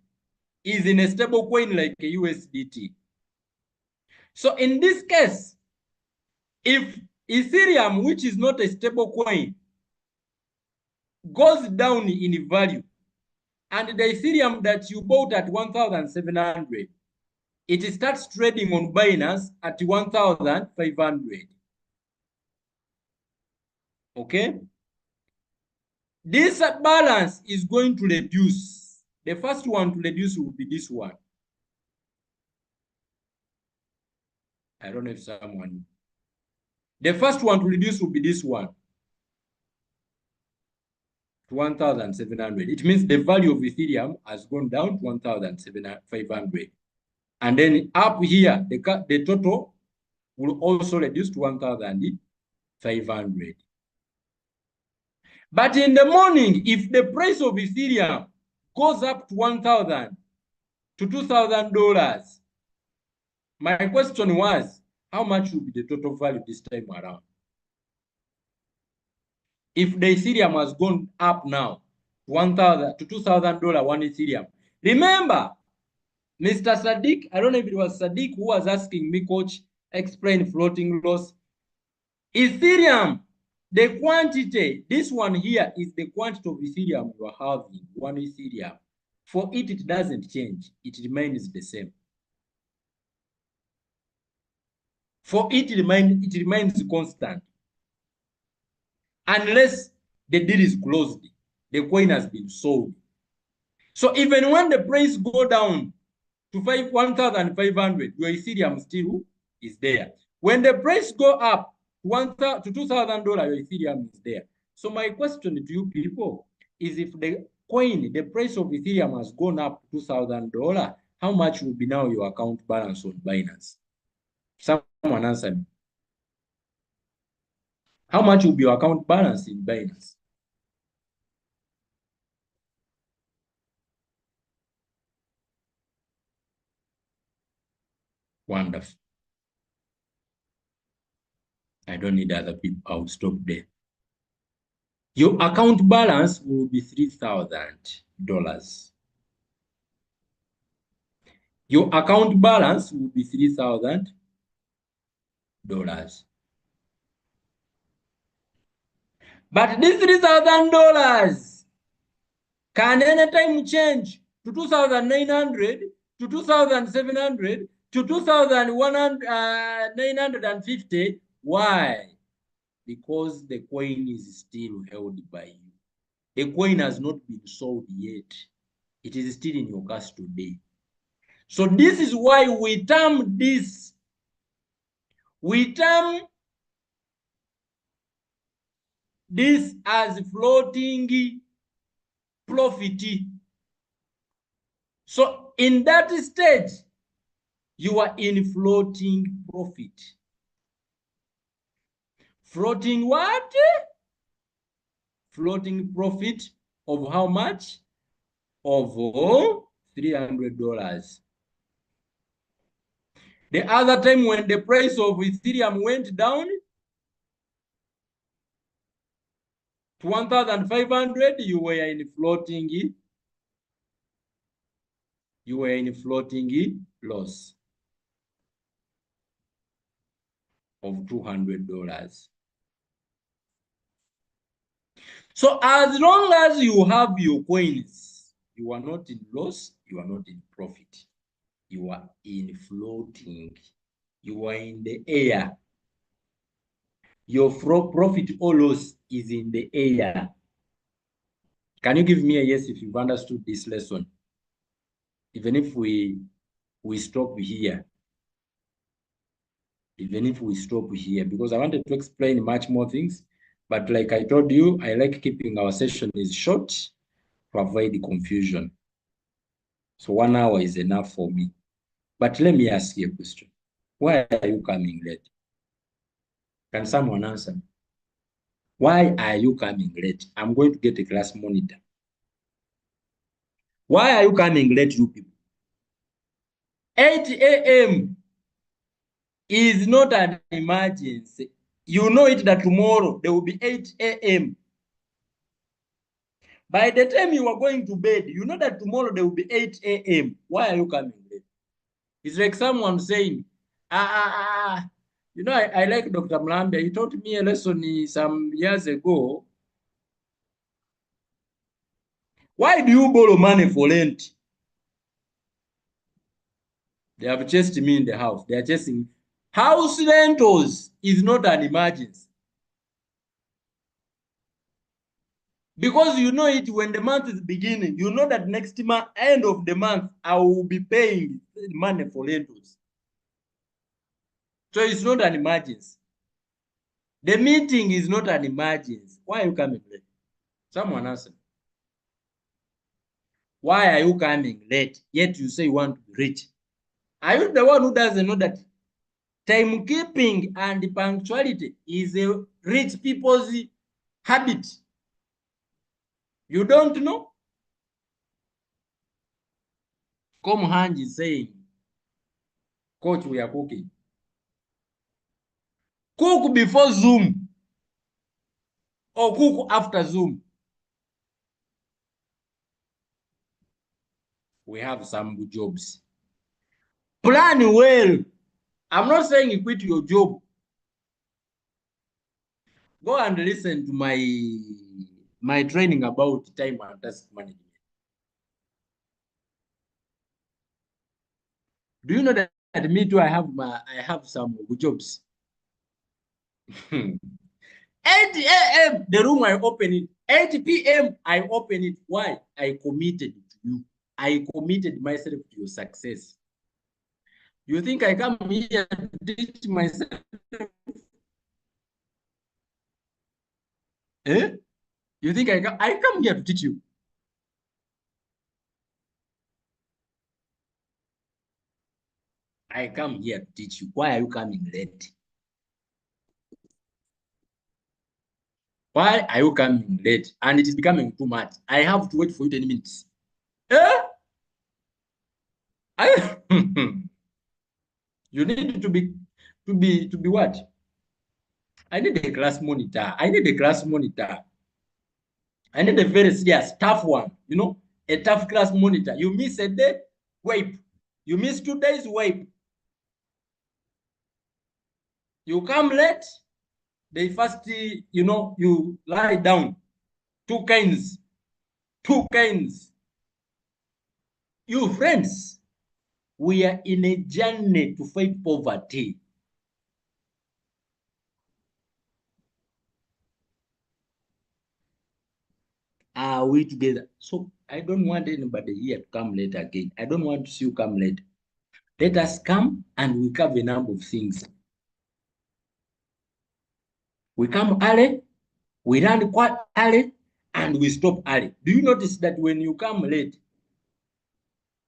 is in a stable coin like a USDT. So in this case, if Ethereum, which is not a stable coin, goes down in value, and the Ethereum that you bought at 1,700, it starts trading on Binance at 1,500. Okay? This balance is going to reduce. The first one to reduce will be this one. I don't know if someone. The first one to reduce will be this one. 1,700. It means the value of Ethereum has gone down to 1,500. And then up here, the total will also reduce to 1,500. But in the morning, if the price of Ethereum goes up to $1,000 to $2,000, my question was, how much will be the total value this time around? If the Ethereum has gone up now, $1,000 to $2,000 one Ethereum. Remember, Mr. Sadiq, I don't know if it was Sadiq who was asking me, Coach, explain floating loss. Ethereum, the quantity, this one here is the quantity of Ethereum you are having, one Ethereum. For it, it doesn't change. It remains the same. For it remains constant. Unless the deal is closed, the coin has been sold. So even when the price go down to 1,500, your Ethereum still is there. When the price go up to $2,000, your Ethereum is there. So my question to you people is, if the coin, the price of Ethereum has gone up to $2,000, how much will be now your account balance on Binance? Someone answer me. How much will be your account balance in Binance? Wonderful. I don't need other people. I'll stop there. Your account balance will be $3,000. Your account balance will be $3,000. But this $3,000 can anytime change to 2,900, to 2,700, to 2,950. Why? Because the coin is still held by you. The coin has not been sold yet. It is still in your custody. So this is why we term this. We term this as floating profit. So in that stage, you are in floating profit. Floating what? Floating profit of how much? Of $300. The other time when the price of Ethereum went down to 1,500, you were in floating. You were in floating loss of $200. So as long as you have your coins, you are not in loss, you are not in profit. You are in floating. You are in the air. Your profit or loss is in the air. Can you give me a yes if you've understood this lesson? Even if we stop here. Even if we stop here, because I wanted to explain much more things. But like I told you, I like keeping our session is short to avoid the confusion. So 1 hour is enough for me. But let me ask you a question. Why are you coming late? Can someone answer? Why are you coming late? I'm going to get a class monitor. Why are you coming late, you people? 8 a.m. is not an emergency. You know it that tomorrow there will be 8 a.m. By the time you are going to bed, you know that tomorrow there will be 8 a.m. Why are you coming late? It's like someone saying, you know, I like Dr. Mlambia. He taught me a lesson some years ago. Why do you borrow money for rent? They have chased me in the house. They are chasing. House rentals is not an emergency. Because you know it when the month is beginning, you know that next month, end of the month, I will be paying money for rentals. So it's not an emergency. The meeting is not an emergency. Why are you coming late? Someone answer. Why are you coming late? Yet you say you want to be rich. Are you the one who doesn't know that timekeeping and punctuality is a rich people's habit? You don't know? Come Hanji is saying, Coach, we are cooking. Cook before Zoom or cook after Zoom. We have some good jobs. Plan well. I'm not saying you quit your job. Go and listen to my training about time and task management. Do you know that me too? I have some good jobs. 8 a.m. the room I open it. 8 p.m. I open it. Why? I committed to you. I committed myself to your success. You think I come here to teach myself? Eh? You think I come here to teach you? I come here to teach you. Why are you coming late? Why are you coming late? And it is becoming too much. I have to wait for you 10 minutes. Eh? I you need to be what? I need a class monitor. I need a class monitor. I need a very serious, tough one. You know, a tough class monitor. You miss a day, wipe. You miss 2 days, wipe. You come late, they first, you know, you lie down. Two kinds. Two kinds. You friends, we are in a journey to fight poverty. Are we together? So I don't want anybody here to come late again. I don't want to see you come late. Let us come and we cover a number of things. We come early, we run quite early, and we stop early. Do you notice that when you come late,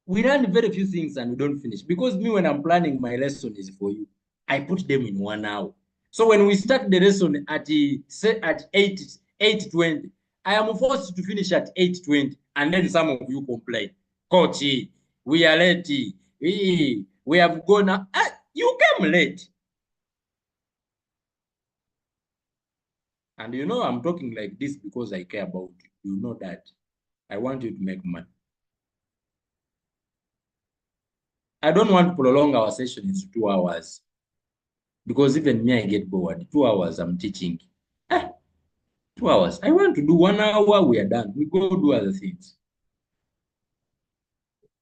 we run very few things and we don't finish? Because me, when I'm planning my lesson is for you, I put them in 1 hour. So when we start the lesson at 8:20, I am forced to finish at 8:20, and then some of you complain, Coach, we are late. We have gone. You came late. And you know I'm talking like this because I care about you. You know that. I want you to make money. I don't want to prolong our session into 2 hours because even me, I get bored. 2 hours, I'm teaching. 2 hours. I want to do 1 hour, we are done. We go do other things.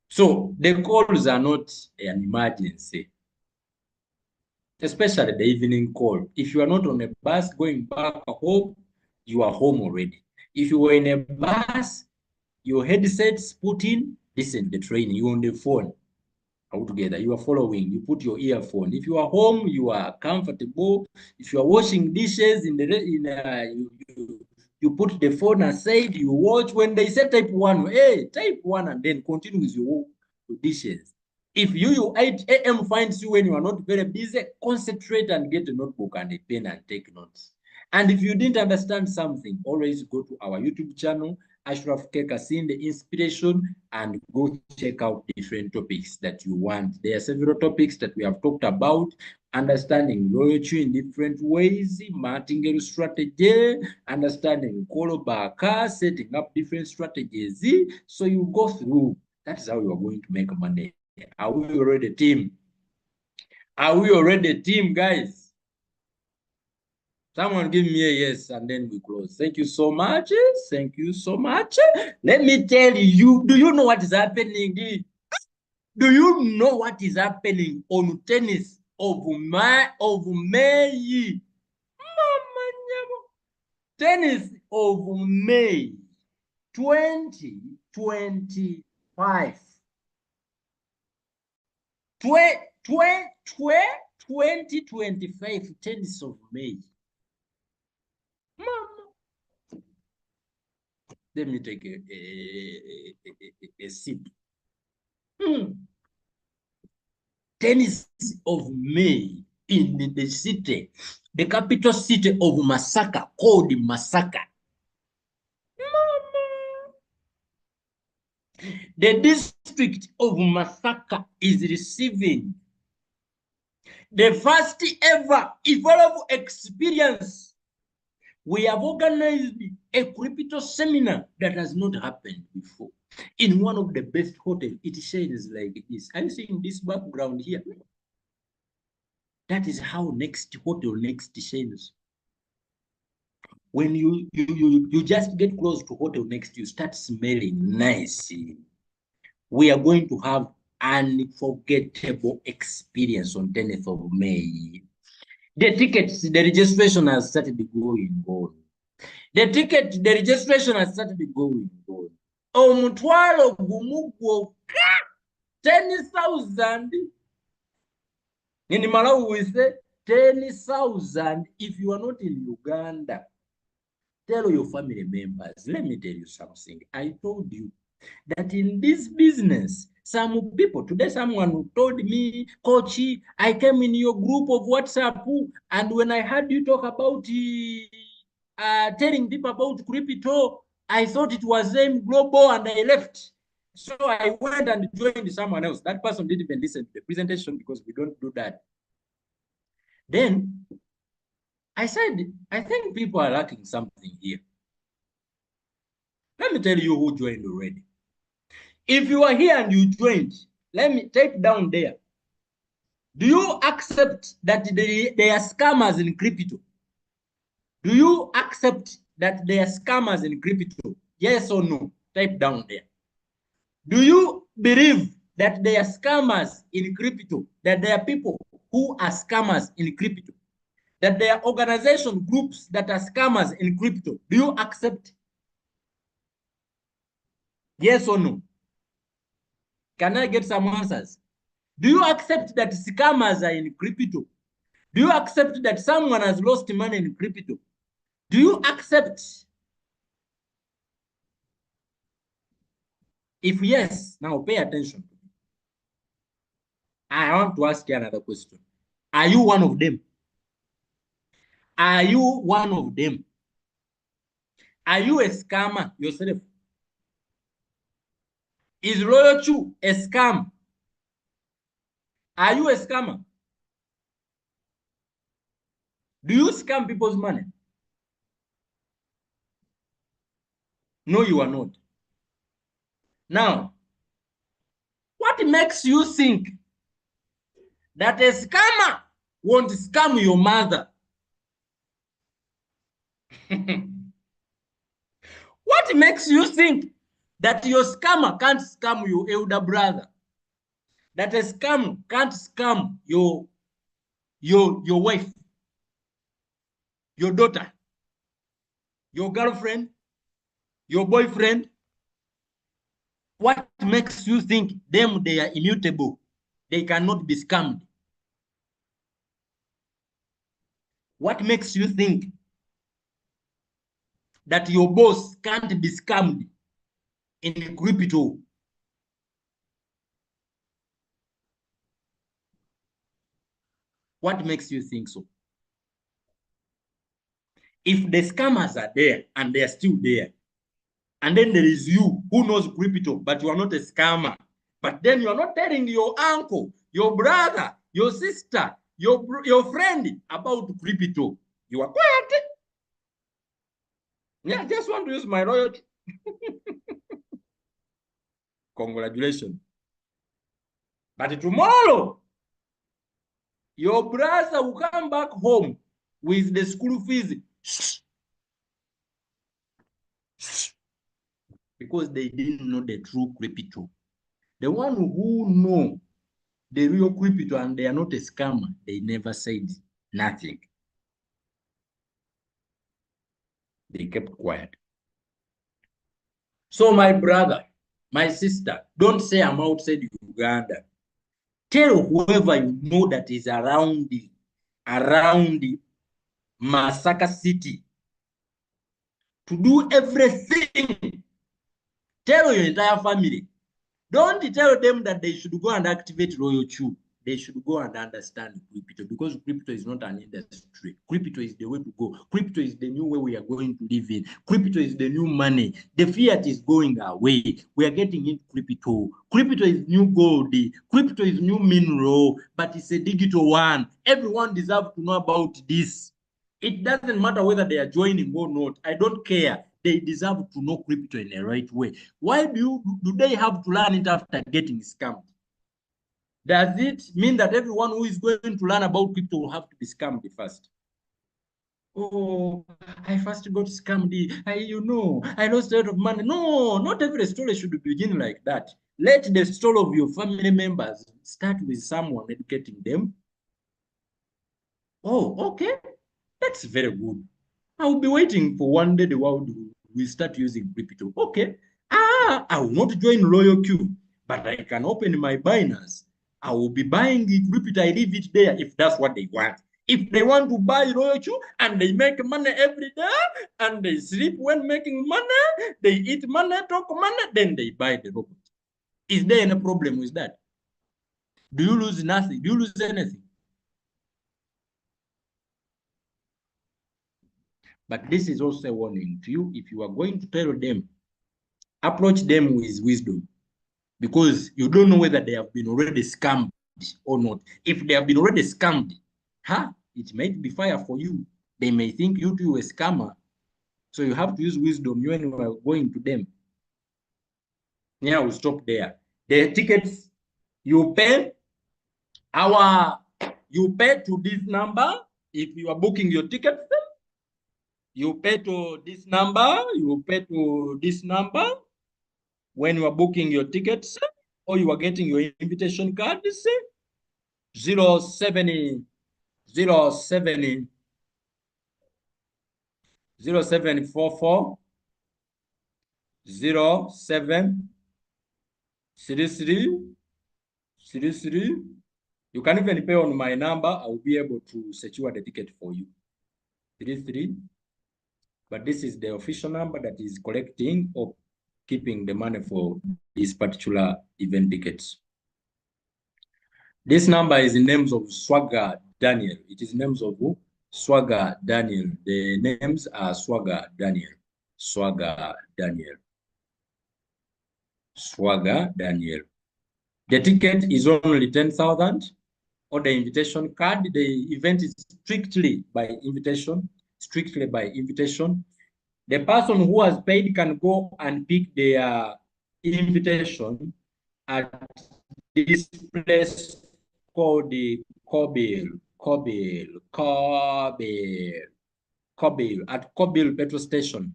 So the calls are not an emergency, especially the evening call. If you are not on a bus going back home, you are home already. If you were in a bus, your headsets put in, listen, the train, you on the phone. Altogether, you are following, you put your earphone. If you are home, you are comfortable. If you are washing dishes you put the phone aside, you watch. When they say type one, hey, type one, and then continue with your dishes. If you 8 a.m. finds you when you are not very busy, concentrate and get a notebook and a pen and take notes. And if you didn't understand something, always go to our YouTube channel, Ashraf Kekasin, the inspiration, and go check out different topics that you want. There are several topics that we have talked about, understanding loyalty in different ways, martingale strategy, understanding callback, setting up different strategies. So you go through. That is how you are going to make money. Are we already a team? Are we already a team, guys? Someone give me a yes, and then we close. Thank you so much. Thank you so much. Let me tell you, do you know what is happening? Do you know what is happening on tennis of May? Tennis of May 2025. 2025 tennis of May. Mama. Let me take a sip. Tennis of May in the city, the capital city of Masaka, called Masaka. The district of Masaka is receiving the first ever Evolve experience. We have organized a crypto seminar that has not happened before in one of the best hotels. It shines like this. Are you seeing this background here? That is how next hotel next shines. When you just get close to hotel next, you start smelling nice. We are going to have an unforgettable experience on 10th of May. The tickets, the registration has started going on. The registration has started going on. Omutwalo gumugo 10,000. In Malawi, we say 10,000 if you are not in Uganda. Tell your family members. Let me tell you something. I told you that in this business, some people, today someone told me, Coach, I came in your group of WhatsApp, and when I heard you talk about telling people about crypto, I thought it was them global and I left. So I went and joined someone else. That person didn't even listen to the presentation because we don't do that. Then I said, I think people are lacking something here. Let me tell you who joined already. If you are here and you joined, let me take down there. Do you accept that they are scammers in crypto? Do you accept that they are scammers in crypto? Yes or no? Type down there. Do you believe that they are scammers in crypto? That there are people who are scammers in crypto? That there are organization groups that are scammers in crypto? Do you accept? Yes or no? Can I get some answers? Do you accept that scammers are in crypto? Do you accept that someone has lost money in crypto? Do you accept? If yes, now pay attention. I want to ask you another question. Are you one of them? Are you one of them? Are you a scammer yourself? Is Royal Chu a scam? Are you a scammer? Do you scam people's money? No, you are not. Now, what makes you think that a scammer won't scam your mother? What makes you think that your scammer can't scam your elder brother? That a scam can't scam your wife, your daughter, your girlfriend, your boyfriend? What makes you think them they are immutable? They cannot be scammed. What makes you think that your boss can't be scammed in crypto? What makes you think so? If the scammers are there and they are still there, and then there is you who knows crypto, but you are not a scammer, but then you are not telling your uncle, your brother, your sister, your friend about crypto, you are quiet. Yeah, I just want to use my royalty. Congratulations. But tomorrow, your brother will come back home with the school fees because they didn't know the true crypto. The one who know the real crypto and they are not a scammer, they never said nothing. They kept quiet. So my brother, my sister, don't say I'm outside Uganda. Tell whoever you know that is around the Masaka city to do everything. Tell your entire family. Don't tell them that they should go and activate Royal Chew. They should go and understand crypto because crypto is not an industry. Crypto is the way to go. Crypto is the new way we are going to live in. Crypto is the new money. The fiat is going away. We are getting into crypto. Crypto is new gold. Crypto is new mineral, but it's a digital one. Everyone deserves to know about this. It doesn't matter whether they are joining or not. I don't care. They deserve to know crypto in the right way. Why do they have to learn it after getting scammed? Does it mean that everyone who is going to learn about crypto will have to be scammed first? Oh, I first got scammed. I lost a lot of money. No, not every story should begin like that. Let the story of your family members start with someone educating them. Oh, okay. That's very good. I'll be waiting for one day the world will start using crypto. Okay. I will not join Royal Q, but I can open my Binance. I will be buying the crypto. I leave it there if that's what they want. If they want to buy Royal Q and they make money every day and they sleep when making money, they eat money, talk money, then they buy the robot. Is there any problem with that? Do you lose nothing? Do you lose anything? But this is also a warning to you. If you are going to tell them, approach them with wisdom because you don't know whether they have been already scammed or not. If they have been already scammed, it might be fire for you. They may think you too a scammer. So you have to use wisdom when you are going to them. Yeah, we'll stop there. The tickets you pay, you pay to this number. If you are booking your tickets, you pay to this number, you pay to this number when you are booking your tickets or you are getting your invitation cards. 070 070 0744 0733. You can even pay on my number. I will be able to secure the ticket for you. 33. But this is the official number that is collecting or keeping the money for this particular event tickets. This number is in names of Swagger Daniel. It is names of who? Swagger Daniel. The names are Swagger Daniel. Swagger Daniel. Swagger Daniel. The ticket is only 10,000 or the invitation card. The event is strictly by invitation. Strictly by invitation. The person who has paid can go and pick their invitation at this place called the Kobil at Kobil petrol station.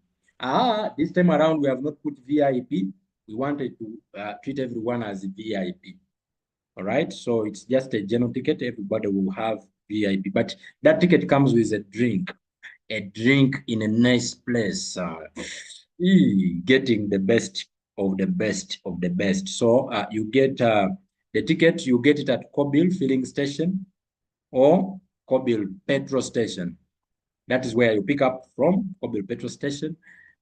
This time around we have not put VIP. We wanted to treat everyone as a VIP. All right, so it's just a general ticket. Everybody will have VIP, but that ticket comes with a drink in a nice place. Getting the best of the best of the best. So you get the ticket, you get it at Kobil filling station or Kobil petrol station. That is where you pick up from, Kobil petrol station.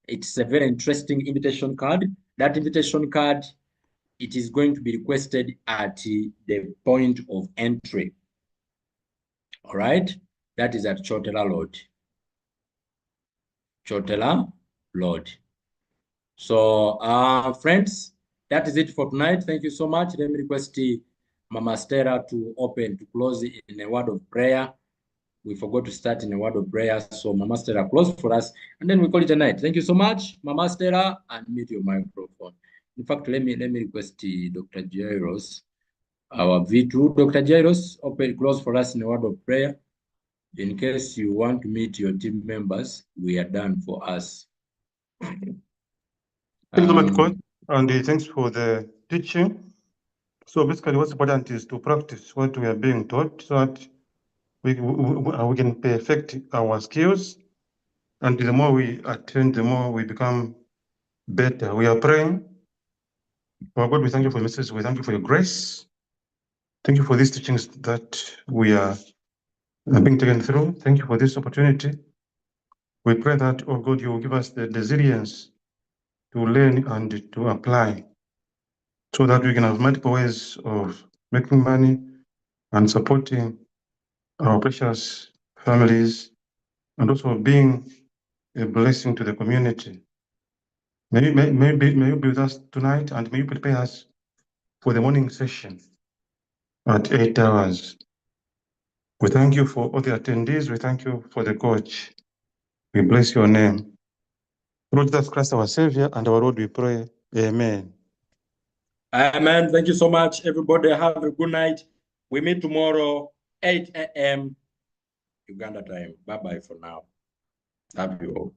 It's a very interesting invitation card. That invitation card, it is going to be requested at the point of entry. All right, that is at Chotela Road. Chotela Lord. So, friends, that is it for tonight. Thank you so much. Let me request Mama Stella to close in a word of prayer. We forgot to start in a word of prayer. So, Mama Stella, close for us, and then we call it a night. Thank you so much, Mama Stella, and mute your microphone. In fact, let me request Dr. Jairus, our V2. Dr. Jairus, close for us in a word of prayer. In case you want to meet your team members, we are done for us. Thank you so much, Coach, and thanks for the teaching. So basically, what's important is to practice what we are being taught so that we can perfect our skills. And the more we attend, the more we become better. We are praying. Oh God, we thank you for your message. We thank you for your grace. Thank you for these teachings that we are being taken through. Thank you for this opportunity. We pray that, oh God, you will give us the resilience to learn and to apply so that we can have multiple ways of making money and supporting our precious families and also being a blessing to the community. May you be with us tonight, and may you prepare us for the morning session at 8 hours. We thank you for all the attendees. We thank you for the coach. We bless your name. Lord Jesus Christ, our Savior and our Lord, we pray. Amen. Amen. Thank you so much, everybody. Have a good night. We meet tomorrow, 8 a.m. Uganda time. Bye-bye for now. Love you all.